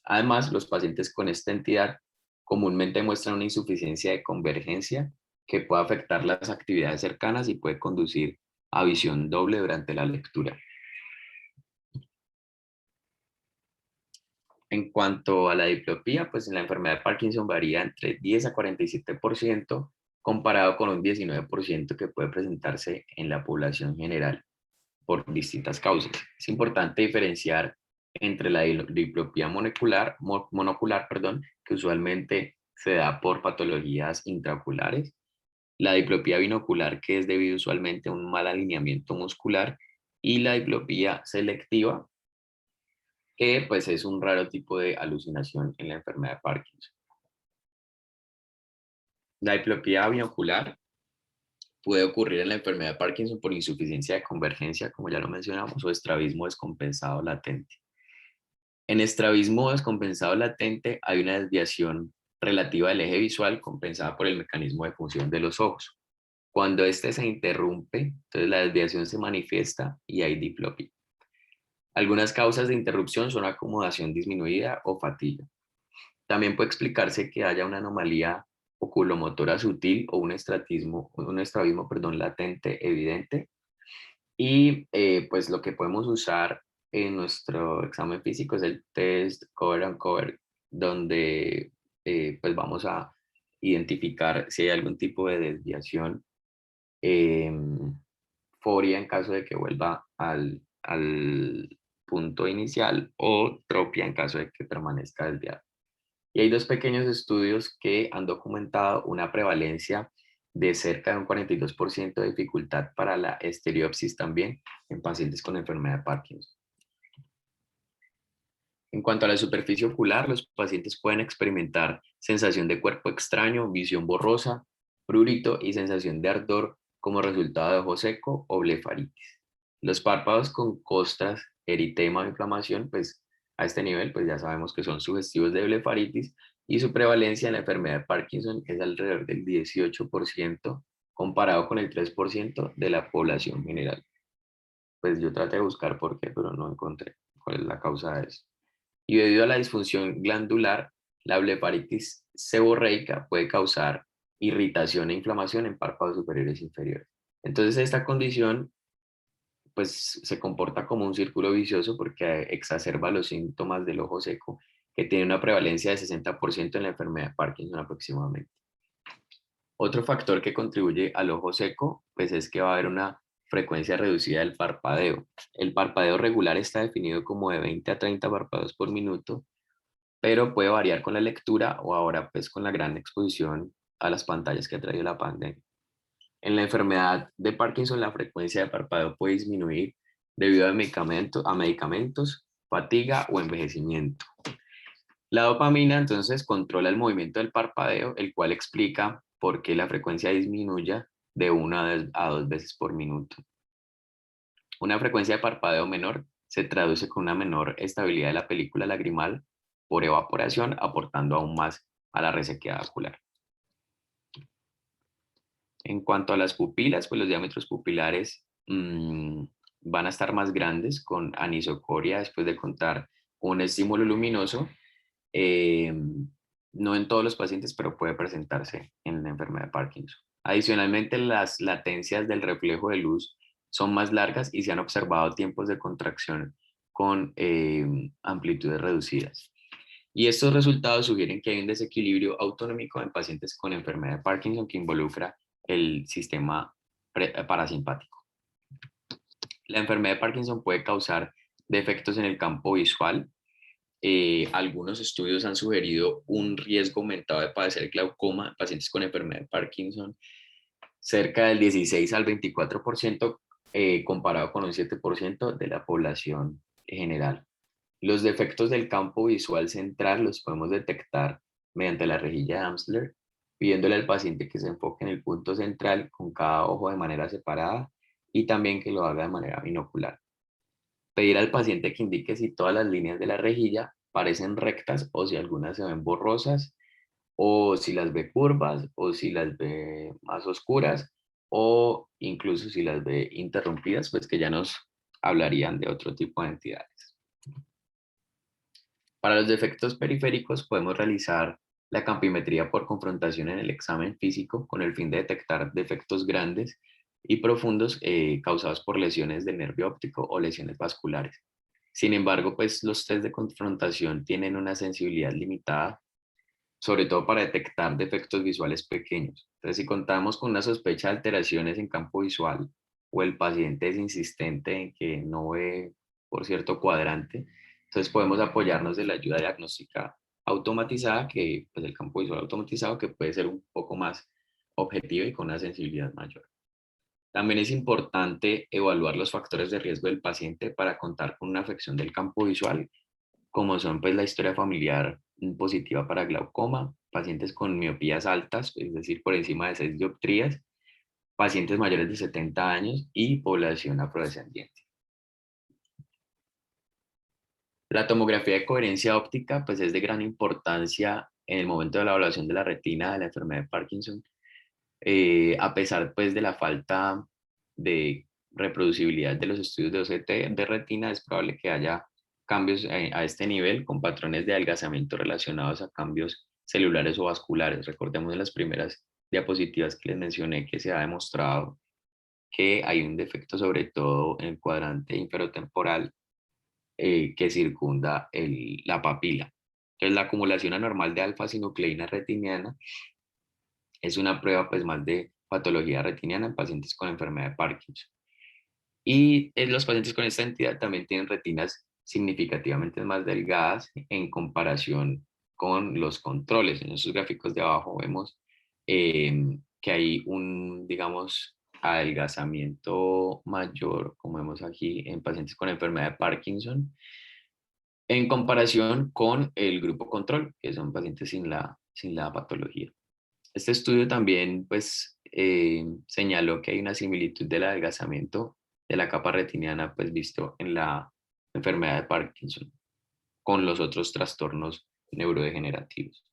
Además, los pacientes con esta entidad comúnmente muestran una insuficiencia de convergencia que puede afectar las actividades cercanas y puede conducir a visión doble durante la lectura. En cuanto a la diplopía, pues en la enfermedad de Parkinson varía entre 10 a 47% comparado con un 19% que puede presentarse en la población general por distintas causas. Es importante diferenciar entre la diplopía monocular, que usualmente se da por patologías intraoculares, la diplopía binocular, que es debido usualmente a un mal alineamiento muscular, y la diplopía selectiva, que pues es un raro tipo de alucinación en la enfermedad de Parkinson. La diplopía binocular puede ocurrir en la enfermedad de Parkinson por insuficiencia de convergencia, como ya lo mencionamos, o estrabismo descompensado latente. En estrabismo descompensado latente hay una desviación relativa del eje visual compensada por el mecanismo de función de los ojos. Cuando este se interrumpe, entonces la desviación se manifiesta y hay diplopía. Algunas causas de interrupción son acomodación disminuida o fatiga. También puede explicarse que haya una anomalía oculomotora sutil o un estrabismo, latente evidente. Y pues lo que podemos usar en nuestro examen físico es el test Cover and Cover, donde pues vamos a identificar si hay algún tipo de desviación, foria en caso de que vuelva al punto inicial o tropia en caso de que permanezca desviado. Y hay 2 pequeños estudios que han documentado una prevalencia de cerca de un 42% de dificultad para la estereopsis también en pacientes con enfermedad de Parkinson. En cuanto a la superficie ocular, los pacientes pueden experimentar sensación de cuerpo extraño, visión borrosa, prurito y sensación de ardor como resultado de ojo seco o blefaritis. Los párpados con costras, eritema o inflamación, pues a este nivel pues ya sabemos que son sugestivos de blefaritis y su prevalencia en la enfermedad de Parkinson es alrededor del 18% comparado con el 3% de la población general. Pues yo traté de buscar por qué, pero no encontré cuál es la causa de eso. Y debido a la disfunción glandular, la blefaritis seborreica puede causar irritación e inflamación en párpados superiores e inferiores. Entonces esta condición pues se comporta como un círculo vicioso porque exacerba los síntomas del ojo seco, que tiene una prevalencia de 60% en la enfermedad de Parkinson aproximadamente. Otro factor que contribuye al ojo seco, pues es que va a haber una frecuencia reducida del parpadeo. El parpadeo regular está definido como de 20 a 30 parpadeos por minuto, pero puede variar con la lectura o ahora pues con la gran exposición a las pantallas que ha traído la pandemia. En la enfermedad de Parkinson, la frecuencia de parpadeo puede disminuir debido a medicamentos, fatiga o envejecimiento. La dopamina entonces controla el movimiento del parpadeo, el cual explica por qué la frecuencia disminuye de 1 a 2 veces por minuto. Una frecuencia de parpadeo menor se traduce con una menor estabilidad de la película lagrimal por evaporación, aportando aún más a la resequedad ocular. En cuanto a las pupilas, pues los diámetros pupilares van a estar más grandes con anisocoria después de contar con un estímulo luminoso. No en todos los pacientes, pero puede presentarse en la enfermedad de Parkinson. Adicionalmente, las latencias del reflejo de luz son más largas y se han observado tiempos de contracción con amplitudes reducidas. Y estos resultados sugieren que hay un desequilibrio autonómico en pacientes con enfermedad de Parkinson que involucra el sistema parasimpático. La enfermedad de Parkinson puede causar defectos en el campo visual. Algunos estudios han sugerido un riesgo aumentado de padecer glaucoma en pacientes con enfermedad de Parkinson, cerca del 16 al 24%, comparado con un 7% de la población general. Los defectos del campo visual central los podemos detectar mediante la rejilla de Amsler, pidiéndole al paciente que se enfoque en el punto central con cada ojo de manera separada y también que lo haga de manera binocular. Pedir al paciente que indique si todas las líneas de la rejilla parecen rectas o si algunas se ven borrosas, o si las ve curvas, o si las ve más oscuras, o incluso si las ve interrumpidas, pues que ya nos hablarían de otro tipo de entidades. Para los defectos periféricos podemos realizar la campimetría por confrontación en el examen físico con el fin de detectar defectos grandes y profundos causados por lesiones del nervio óptico o lesiones vasculares. Sin embargo, pues los test de confrontación tienen una sensibilidad limitada, sobre todo para detectar defectos visuales pequeños. Entonces, si contamos con una sospecha de alteraciones en campo visual o el paciente es insistente en que no ve por cierto cuadrante, entonces podemos apoyarnos de la ayuda diagnóstica automatizada, que pues el campo visual automatizado, que puede ser un poco más objetivo y con una sensibilidad mayor. También es importante evaluar los factores de riesgo del paciente para contar con una afección del campo visual, como son pues la historia familiar positiva para glaucoma, pacientes con miopías altas, es decir, por encima de 6 dioptrías, pacientes mayores de 70 años y población afrodescendiente. La tomografía de coherencia óptica pues es de gran importancia en el momento de la evaluación de la retina de la enfermedad de Parkinson, a pesar pues de la falta de reproducibilidad de los estudios de OCT de retina. Es probable que haya cambios a este nivel con patrones de adelgazamiento relacionados a cambios celulares o vasculares. Recordemos en las primeras diapositivas que les mencioné que se ha demostrado que hay un defecto sobre todo en el cuadrante inferotemporal que circunda la papila. Entonces, la acumulación anormal de alfa-sinucleína retiniana es una prueba pues más de patología retiniana en pacientes con enfermedad de Parkinson. Y los pacientes con esta entidad también tienen retinas significativamente más delgadas en comparación con los controles. En esos gráficos de abajo vemos que hay un, digamos, adelgazamiento mayor, como vemos aquí, en pacientes con enfermedad de Parkinson, en comparación con el grupo control, que son pacientes sin la patología. Este estudio también pues, señaló que hay una similitud del adelgazamiento de la capa retiniana pues, visto en la enfermedad de Parkinson con los otros trastornos neurodegenerativos.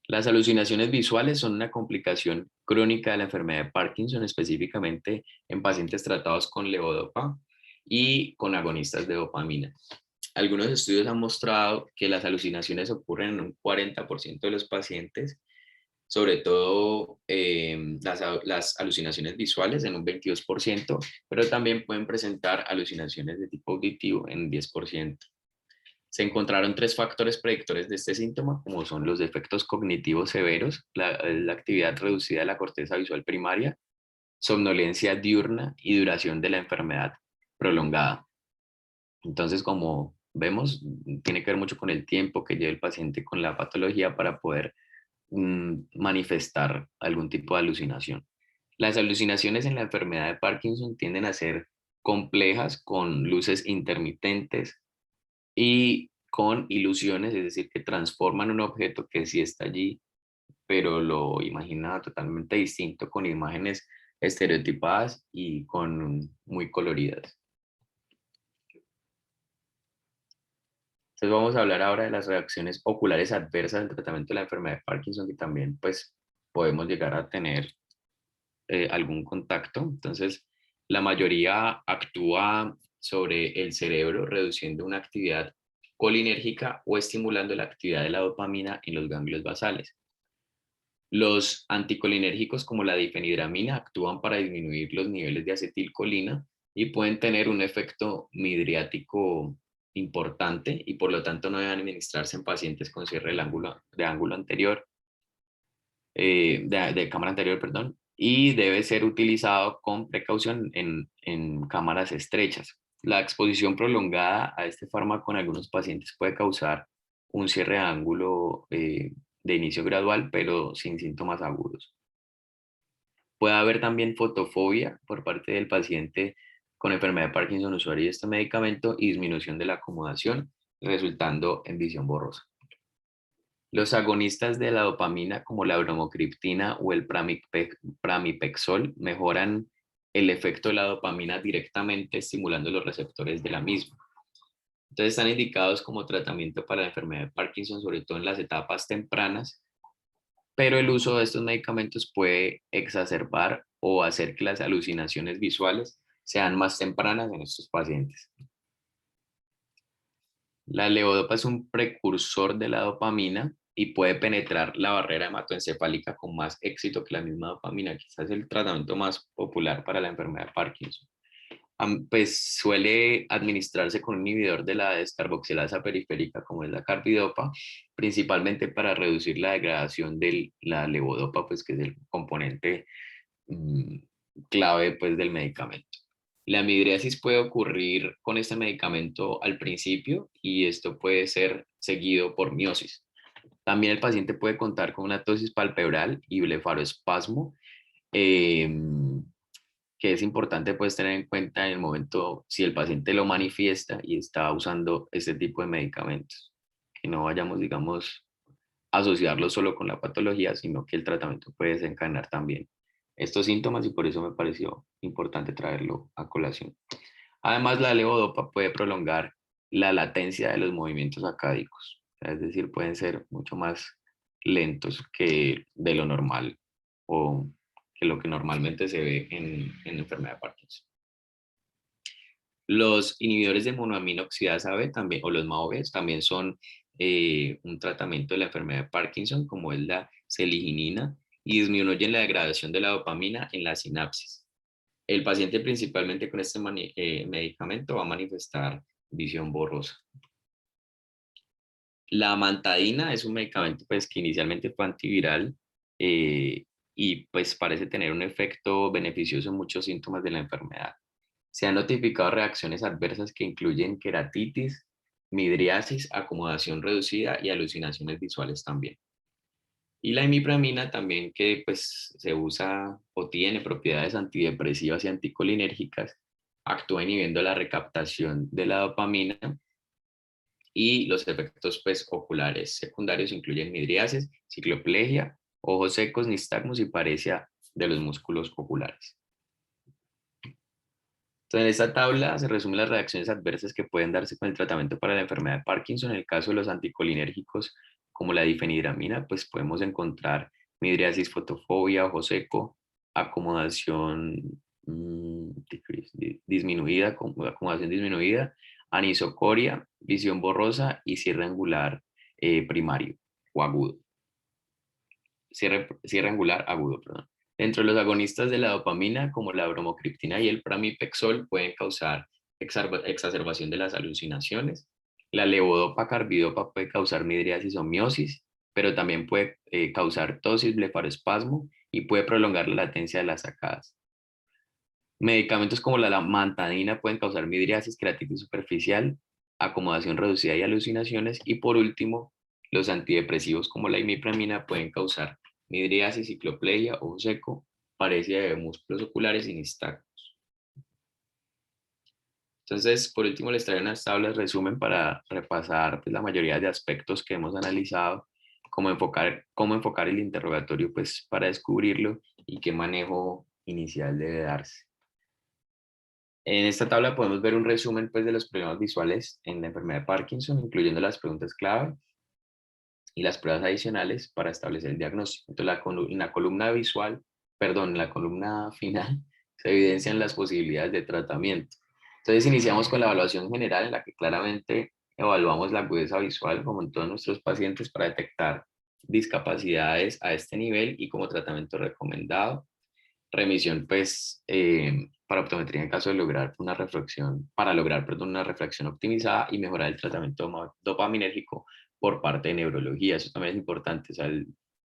Las alucinaciones visuales son una complicación crónica de la enfermedad de Parkinson, específicamente en pacientes tratados con levodopa y con agonistas de dopamina. algunos estudios han mostrado que las alucinaciones ocurren en un 40% de los pacientes, sobre todo las alucinaciones visuales en un 22%, pero también pueden presentar alucinaciones de tipo auditivo en un 10%. Se encontraron tres factores predictores de este síntoma, como son los defectos cognitivos severos, la actividad reducida de la corteza visual primaria, somnolencia diurna y duración de la enfermedad prolongada. Entonces, como vemos, tiene que ver mucho con el tiempo que lleva el paciente con la patología para poder manifestar algún tipo de alucinación. Las alucinaciones en la enfermedad de Parkinson tienden a ser complejas, con luces intermitentes y con ilusiones, es decir, que transforman un objeto que sí está allí, pero lo imagina totalmente distinto, con imágenes estereotipadas y con muy coloridas. Entonces vamos a hablar ahora de las reacciones oculares adversas del tratamiento de la enfermedad de Parkinson, que también pues podemos llegar a tener algún contacto. Entonces, la mayoría actúa sobre el cerebro, reduciendo una actividad colinérgica o estimulando la actividad de la dopamina en los ganglios basales. Los anticolinérgicos como la difenhidramina actúan para disminuir los niveles de acetilcolina y pueden tener un efecto midriático importante y por lo tanto no deben administrarse en pacientes con cierre de ángulo anterior, de cámara anterior, perdón, y debe ser utilizado con precaución en cámaras estrechas. La exposición prolongada a este fármaco en algunos pacientes puede causar un cierre de ángulo de inicio gradual, pero sin síntomas agudos. Puede haber también fotofobia por parte del paciente con enfermedad de Parkinson usuario de este medicamento y disminución de la acomodación, resultando en visión borrosa. Los agonistas de la dopamina, como la bromocriptina o el pramipexol, mejoran el efecto de la dopamina directamente estimulando los receptores de la misma. Entonces están indicados como tratamiento para la enfermedad de Parkinson, sobre todo en las etapas tempranas, pero el uso de estos medicamentos puede exacerbar o hacer que las alucinaciones visuales sean más tempranas en estos pacientes. La levodopa es un precursor de la dopamina y puede penetrar la barrera hematoencefálica con más éxito que la misma dopamina. Quizás es el tratamiento más popular para la enfermedad de Parkinson. Pues suele administrarse con un inhibidor de la descarboxilasa periférica, como es la carbidopa, principalmente para reducir la degradación de la levodopa, pues que es el componente mm, clave pues, del medicamento. La midriasis puede ocurrir con este medicamento al principio y esto puede ser seguido por miosis. También el paciente puede contar con una tosis palpebral y blefaroespasmo, eh, que es importante pues tener en cuenta en el momento si el paciente lo manifiesta y está usando este tipo de medicamentos. Que no vayamos, digamos, a asociarlo solo con la patología, sino que el tratamiento puede desencadenar también estos síntomas y por eso me pareció importante traerlo a colación. Además, la levodopa puede prolongar la latencia de los movimientos acádicos, es decir, pueden ser mucho más lentos que de lo normal o que lo que normalmente se ve en enfermedad de Parkinson. Los inhibidores de monoamina oxidasa B también, o los MAOBs, también son un tratamiento de la enfermedad de Parkinson, como es la seliginina, y disminuyen la degradación de la dopamina en la sinapsis. El paciente principalmente con este medicamento va a manifestar visión borrosa. La amantadina es un medicamento pues, que inicialmente fue antiviral eh, y pues parece tener un efecto beneficioso en muchos síntomas de la enfermedad. Se han notificado reacciones adversas que incluyen queratitis, midriasis, acomodación reducida y alucinaciones visuales también. Y la imipramina también que pues se usa o tiene propiedades antidepresivas y anticolinérgicas, actúa inhibiendo la recaptación de la dopamina y los efectos pues, oculares secundarios incluyen midriasis, cicloplegia, ojos secos, nistagmus y paresia de los músculos oculares. Entonces, en esta tabla se resumen las reacciones adversas que pueden darse con el tratamiento para la enfermedad de Parkinson. En el caso de los anticolinérgicos, como la difenhidramina, pues podemos encontrar midriasis, fotofobia, ojo seco, acomodación disminuida, acomodación disminuida, anisocoria, visión borrosa y cierre angular primario o agudo. Cierre angular agudo, perdón. Dentro de los agonistas de la dopamina, como la bromocriptina y el pramipexol, pueden causar exacerbación de las alucinaciones. La levodopa carbidopa puede causar midriasis o miosis, pero también puede causar tosis, blefaroespasmo y puede prolongar la latencia de las sacadas. Medicamentos como la lamantadina pueden causar midriasis, queratitis superficial, acomodación reducida y alucinaciones. Y por último, los antidepresivos como la imipramina pueden causar midriasis, cicloplegia, ojo seco, paresia de músculos oculares y nistagmos. Entonces, por último, les traigo unas tablas resumen para repasar pues, la mayoría de aspectos que hemos analizado, cómo enfocar el interrogatorio pues, para descubrirlo y qué manejo inicial debe darse. En esta tabla podemos ver un resumen pues, de los problemas visuales en la enfermedad de Parkinson, incluyendo las preguntas clave y las pruebas adicionales para establecer el diagnóstico. Entonces, en la columna visual, perdón, en la columna final, se evidencian las posibilidades de tratamiento. Entonces, iniciamos con la evaluación general, en la que claramente evaluamos la agudeza visual, como en todos nuestros pacientes, para detectar discapacidades a este nivel y como tratamiento recomendado. Remisión, pues, para optometría en caso de lograr una refracción, para lograr, perdón, una refracción optimizada y mejorar el tratamiento dopaminérgico por parte de neurología. Eso también es importante. O sea, el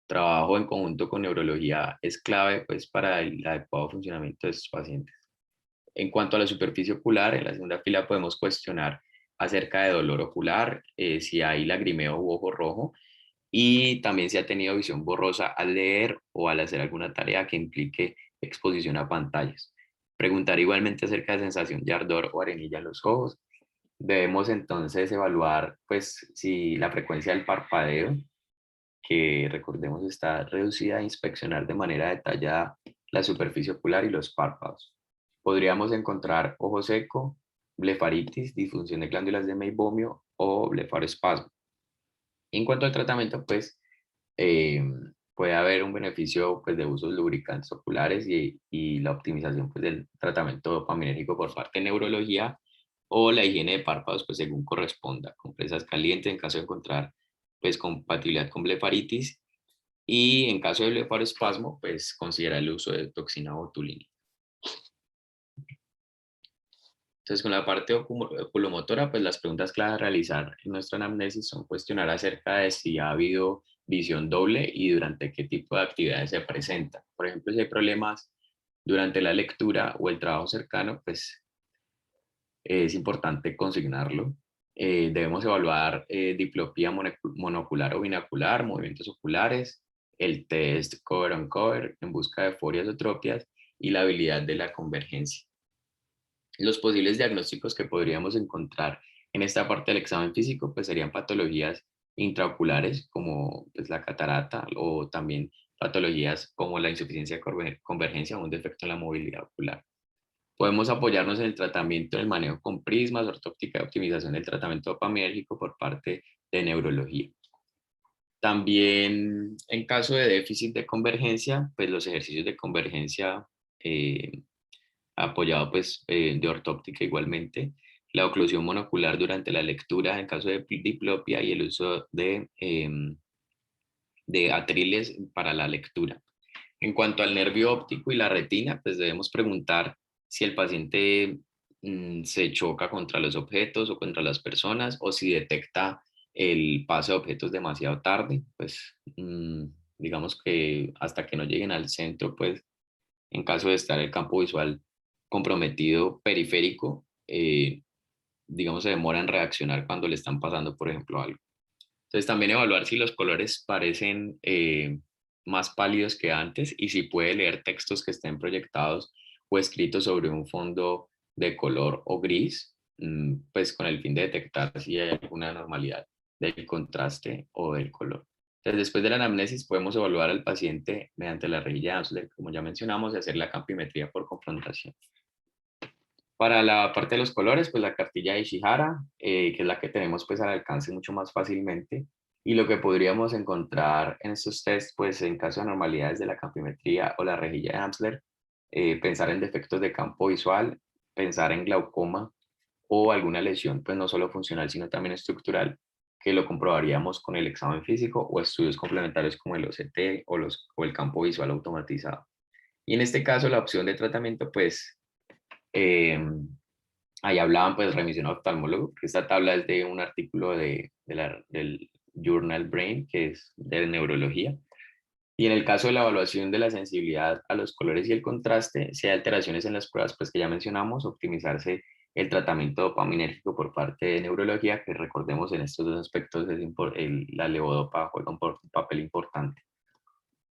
trabajo en conjunto con neurología es clave, pues, para el adecuado funcionamiento de estos pacientes. En cuanto a la superficie ocular, en la segunda fila podemos cuestionar acerca de dolor ocular, si hay lagrimeo u ojo rojo, y también si ha tenido visión borrosa al leer o al hacer alguna tarea que implique exposición a pantallas. Preguntar igualmente acerca de sensación de ardor o arenilla en los ojos. Debemos entonces evaluar pues si la frecuencia del parpadeo, que recordemos está reducida, e inspeccionar de manera detallada la superficie ocular y los párpados. Podríamos encontrar ojo seco, blefaritis, disfunción de glándulas de meibomio o blefaroespasmo. En cuanto al tratamiento, pues eh, puede haber un beneficio pues, de usos lubricantes oculares y la optimización pues, del tratamiento dopaminérgico por parte de neurología o la higiene de párpados pues, según corresponda, compresas calientes en caso de encontrar pues, compatibilidad con blefaritis y en caso de blefaroespasmo pues considera el uso de toxina botulínica. Entonces, con la parte oculomotora, pues las preguntas clave a realizar en nuestra anamnesis son cuestionar acerca de si ha habido visión doble y durante qué tipo de actividades se presenta. Por ejemplo, si hay problemas durante la lectura o el trabajo cercano, pues es importante consignarlo. Debemos evaluar diplopía monocular o binacular, movimientos oculares, el test cover on cover en busca de forias o tropias y la habilidad de la convergencia. Los posibles diagnósticos que podríamos encontrar en esta parte del examen físico pues serían patologías intraoculares como pues, la catarata o también patologías como la insuficiencia de convergencia o un defecto en la movilidad ocular. Podemos apoyarnos en el tratamiento del manejo con prismas, ortóptica y optimización del tratamiento dopaminérgico por parte de neurología. También en caso de déficit de convergencia, pues los ejercicios de convergencia apoyado pues de ortóptica igualmente, la oclusión monocular durante la lectura en caso de diplopia y el uso de atriles para la lectura. En cuanto al nervio óptico y la retina, pues debemos preguntar si el paciente se choca contra los objetos o contra las personas o si detecta el paso de objetos demasiado tarde, pues digamos que hasta que no lleguen al centro, pues en caso de estar el campo visual comprometido periférico, digamos, se demora en reaccionar cuando le están pasando, por ejemplo, algo. Entonces, también evaluar si los colores parecen más pálidos que antes y si puede leer textos que estén proyectados o escritos sobre un fondo de color o gris, pues con el fin de detectar si hay alguna anormalidad del contraste o del color. Entonces, después de la anamnesis podemos evaluar al paciente mediante la rejilla de Amsler, como ya mencionamos, y hacer la campimetría por confrontación. Para la parte de los colores, pues la cartilla de Ishihara, que es la que tenemos pues al alcance mucho más fácilmente. Y lo que podríamos encontrar en estos tests, pues en caso de anormalidades de la campimetría o la rejilla de Amsler, pensar en defectos de campo visual, pensar en glaucoma o alguna lesión, pues no solo funcional, sino también estructural, que lo comprobaríamos con el examen físico o estudios complementarios como el OCT o el campo visual automatizado. Y en este caso, la opción de tratamiento, pues, eh, ahí hablaban, pues, remisión oftalmólogo, que esta tabla es de un artículo del Journal Brain, que es de neurología. Y en el caso de la evaluación de la sensibilidad a los colores y el contraste, si hay alteraciones en las pruebas, pues que ya mencionamos, optimizarse el tratamiento dopaminérgico por parte de neurología, que recordemos en estos dos aspectos la levodopa juega un papel importante.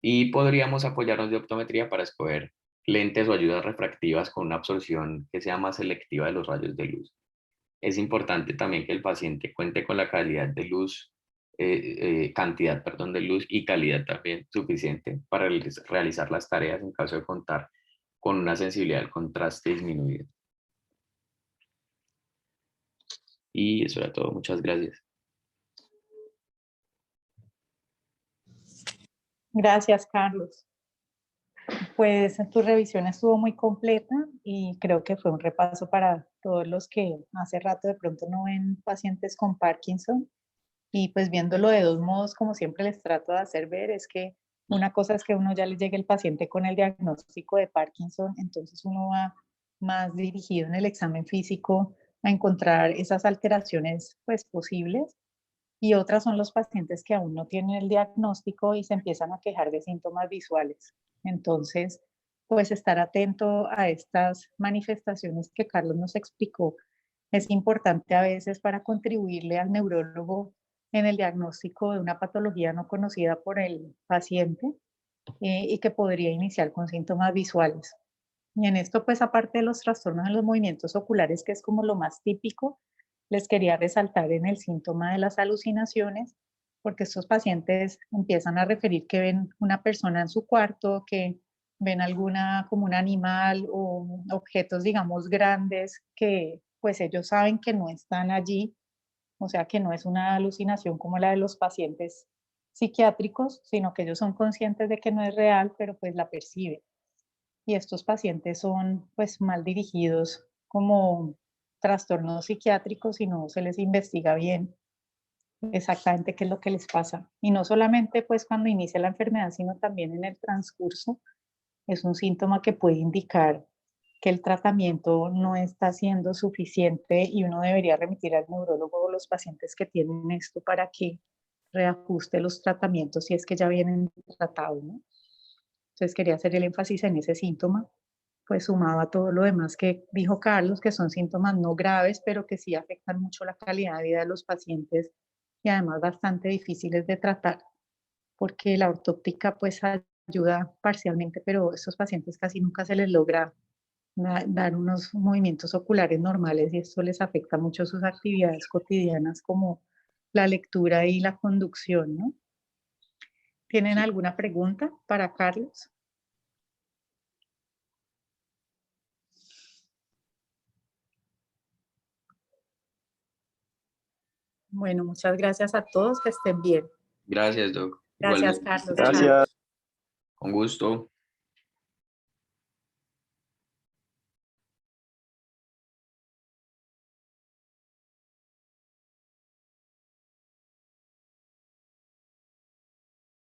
Y podríamos apoyarnos de optometría para escoger lentes o ayudas refractivas con una absorción que sea más selectiva de los rayos de luz. Es importante también que el paciente cuente con la calidad de luz, cantidad, perdón, de luz y calidad también suficiente para realizar las tareas en caso de contar con una sensibilidad al contraste disminuida. Y eso era todo. Muchas gracias. Gracias, Carlos. Pues tu revisión estuvo muy completa y creo que fue un repaso para todos los que hace rato de pronto no ven pacientes con Parkinson. Y pues viéndolo de dos modos, como siempre les trato de hacer ver, es que una cosa es que uno ya le llegue el paciente con el diagnóstico de Parkinson, entonces uno va más dirigido en el examen físico a encontrar esas alteraciones pues posibles, y otras son los pacientes que aún no tienen el diagnóstico y se empiezan a quejar de síntomas visuales. Entonces, pues estar atento a estas manifestaciones que Carlos nos explicó es importante a veces para contribuirle al neurólogo en el diagnóstico de una patología no conocida por el paciente, y que podría iniciar con síntomas visuales. Y en esto, pues aparte de los trastornos en los movimientos oculares, que es como lo más típico, les quería resaltar en el síntoma de las alucinaciones, porque estos pacientes empiezan a referir que ven una persona en su cuarto, que ven alguna como un animal o objetos, digamos, grandes que pues ellos saben que no están allí, o sea que no es una alucinación como la de los pacientes psiquiátricos, sino que ellos son conscientes de que no es real, pero pues la perciben. Y estos pacientes son pues mal dirigidos como trastornos psiquiátricos y no se les investiga bien exactamente qué es lo que les pasa. Y no solamente pues cuando inicia la enfermedad, sino también en el transcurso. Es un síntoma que puede indicar que el tratamiento no está siendo suficiente y uno debería remitir al neurólogo o los pacientes que tienen esto para que reajuste los tratamientos si es que ya vienen tratados, ¿no? Entonces quería hacer el énfasis en ese síntoma, pues sumado a todo lo demás que dijo Carlos, que son síntomas no graves, pero que sí afectan mucho la calidad de vida de los pacientes y además bastante difíciles de tratar, porque la ortóptica pues ayuda parcialmente, pero a estos pacientes casi nunca se les logra dar unos movimientos oculares normales y esto les afecta mucho sus actividades cotidianas como la lectura y la conducción, ¿no? ¿Tienen Sí. alguna pregunta para Carlos? Bueno, muchas gracias a todos, que estén bien. Gracias, Doc. Gracias, Igualmente, Carlos. Chao. Gracias. con gusto.